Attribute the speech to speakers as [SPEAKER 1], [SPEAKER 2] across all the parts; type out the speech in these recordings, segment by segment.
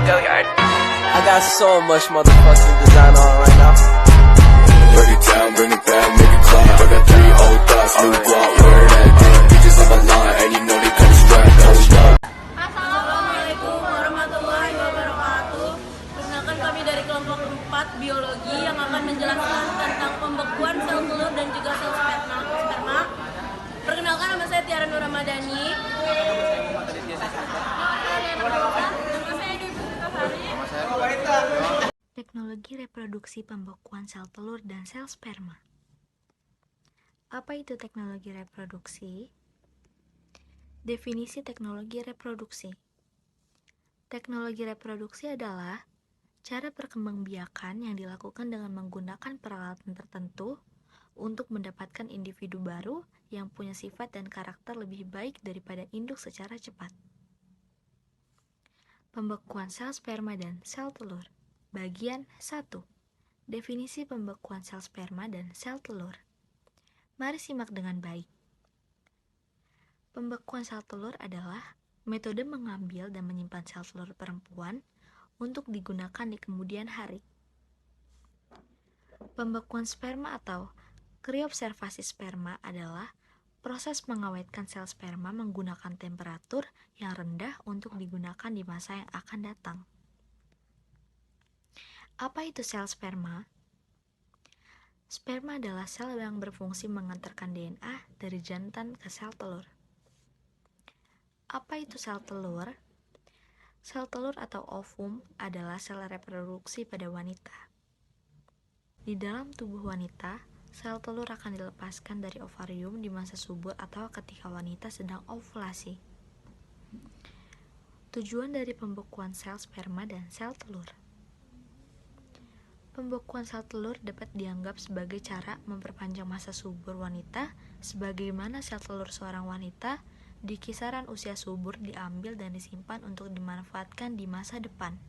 [SPEAKER 1] billiard. I got so much motherfucking design on right now.
[SPEAKER 2] Break it down, bring it back, make it clap. I got 3 old thoughts, new guap, wear that damn. Bitches on my line, and you know they come strapped. Hold up.
[SPEAKER 3] Assalamualaikum warahmatullahi wabarakatuh. Perkenalkan kami dari kelompok 4 biologi yang akan menjelaskan tentang pembekuan sel telur dan juga sel sperma. Perkenalkan, nama saya Tiara Nur Ramadhani.
[SPEAKER 4] Teknologi reproduksi pembekuan sel telur dan sel sperma. Apa itu teknologi reproduksi? Definisi teknologi reproduksi. Teknologi reproduksi adalah cara perkembangbiakan yang dilakukan dengan menggunakan peralatan tertentu untuk mendapatkan individu baru yang punya sifat dan karakter lebih baik daripada induk secara cepat. Pembekuan sel sperma dan sel telur. Bagian 1. Definisi pembekuan sel sperma dan sel telur. Mari simak dengan baik. Pembekuan sel telur adalah metode mengambil dan menyimpan sel telur perempuan untuk digunakan di kemudian hari. Pembekuan sperma atau kriobservasi sperma adalah proses mengawetkan sel sperma menggunakan temperatur yang rendah untuk digunakan di masa yang akan datang. Apa itu sel sperma? Sperma adalah sel yang berfungsi mengantarkan DNA dari jantan ke sel telur. Apa itu sel telur? Sel telur atau ovum adalah sel reproduksi pada wanita. Di dalam tubuh wanita, sel telur akan dilepaskan dari ovarium di masa subur atau ketika wanita sedang ovulasi. Tujuan dari pembekuan sel sperma dan sel telur. Pembekuan sel telur dapat dianggap sebagai cara memperpanjang masa subur wanita, sebagaimana sel telur seorang wanita di kisaran usia subur diambil dan disimpan untuk dimanfaatkan di masa depan.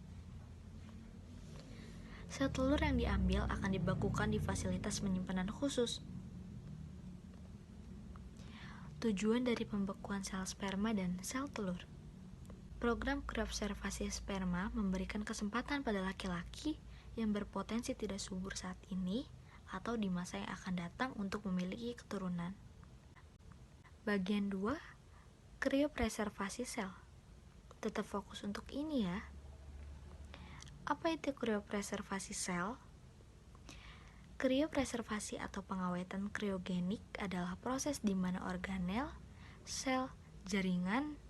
[SPEAKER 4] Sel telur yang diambil akan dibekukan di fasilitas penyimpanan khusus. Tujuan dari pembekuan sel sperma dan sel telur. Program kriobservasi sperma memberikan kesempatan pada laki-laki yang berpotensi tidak subur saat ini atau di masa yang akan datang untuk memiliki keturunan. Bagian 2, kriopreservasi sel. Tetap fokus untuk ini ya. Apa itu kriopreservasi sel? Kriopreservasi atau pengawetan kriogenik adalah proses di mana organel, sel, jaringan,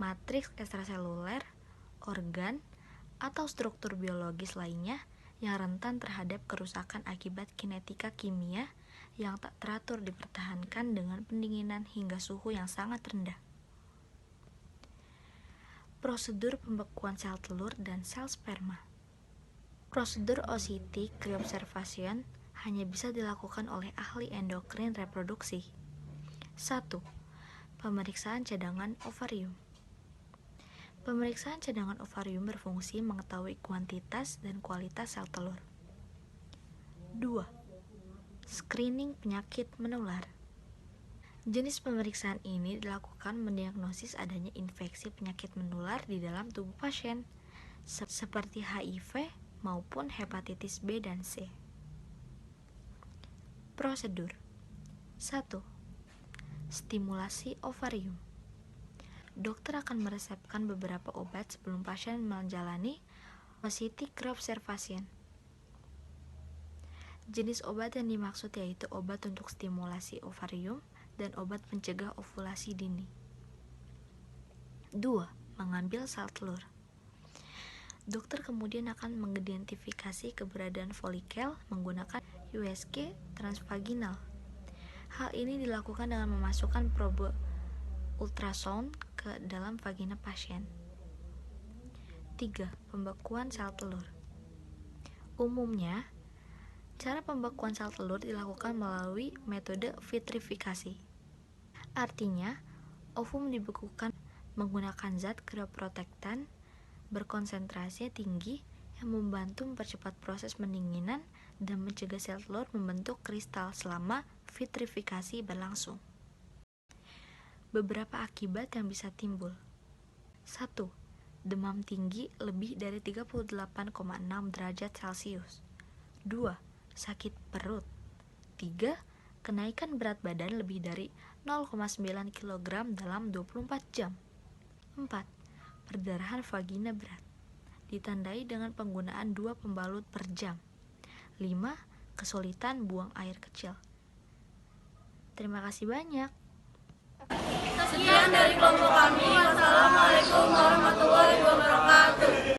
[SPEAKER 4] matriks ekstraseluler, organ, atau struktur biologis lainnya yang rentan terhadap kerusakan akibat kinetika kimia yang tak teratur dipertahankan dengan pendinginan hingga suhu yang sangat rendah. Prosedur pembekuan sel telur dan sel sperma. Prosedur oocytic kriobservation hanya bisa dilakukan oleh ahli endokrin reproduksi. 1. Pemeriksaan cadangan ovarium. Pemeriksaan cadangan ovarium berfungsi mengetahui kuantitas dan kualitas sel telur. 2. Screening penyakit menular. Jenis pemeriksaan ini dilakukan mendiagnosis adanya infeksi penyakit menular di dalam tubuh pasien, seperti HIV maupun hepatitis B dan C. Prosedur 1. Stimulasi ovarium. Dokter akan meresepkan beberapa obat sebelum pasien menjalani oocytic kriobservation. Jenis obat yang dimaksud yaitu obat untuk stimulasi ovarium dan obat pencegah ovulasi dini. 2. Mengambil sel telur. Dokter kemudian akan mengidentifikasi keberadaan folikel menggunakan USG transvaginal. Hal ini dilakukan dengan memasukkan probe ultrasound ke dalam vagina pasien. 3. Pembekuan sel telur. Umumnya, cara pembekuan sel telur dilakukan melalui metode vitrifikasi. Artinya, ovum dibekukan menggunakan zat krioprotektan berkonsentrasi tinggi yang membantu mempercepat proses pendinginan dan mencegah sel telur membentuk kristal selama vitrifikasi berlangsung. Beberapa akibat yang bisa timbul. 1. demam tinggi lebih dari 38,6 derajat Celcius. 2. Sakit perut. 3. Kenaikan berat badan lebih dari 0,9 kg dalam 24 jam. 4. Perdarahan vagina berat, ditandai dengan penggunaan 2 pembalut per jam. 5. Kesulitan buang air kecil. Terima kasih banyak.
[SPEAKER 3] Sekian dari kelompok kami. Wassalamualaikum warahmatullahi wabarakatuh.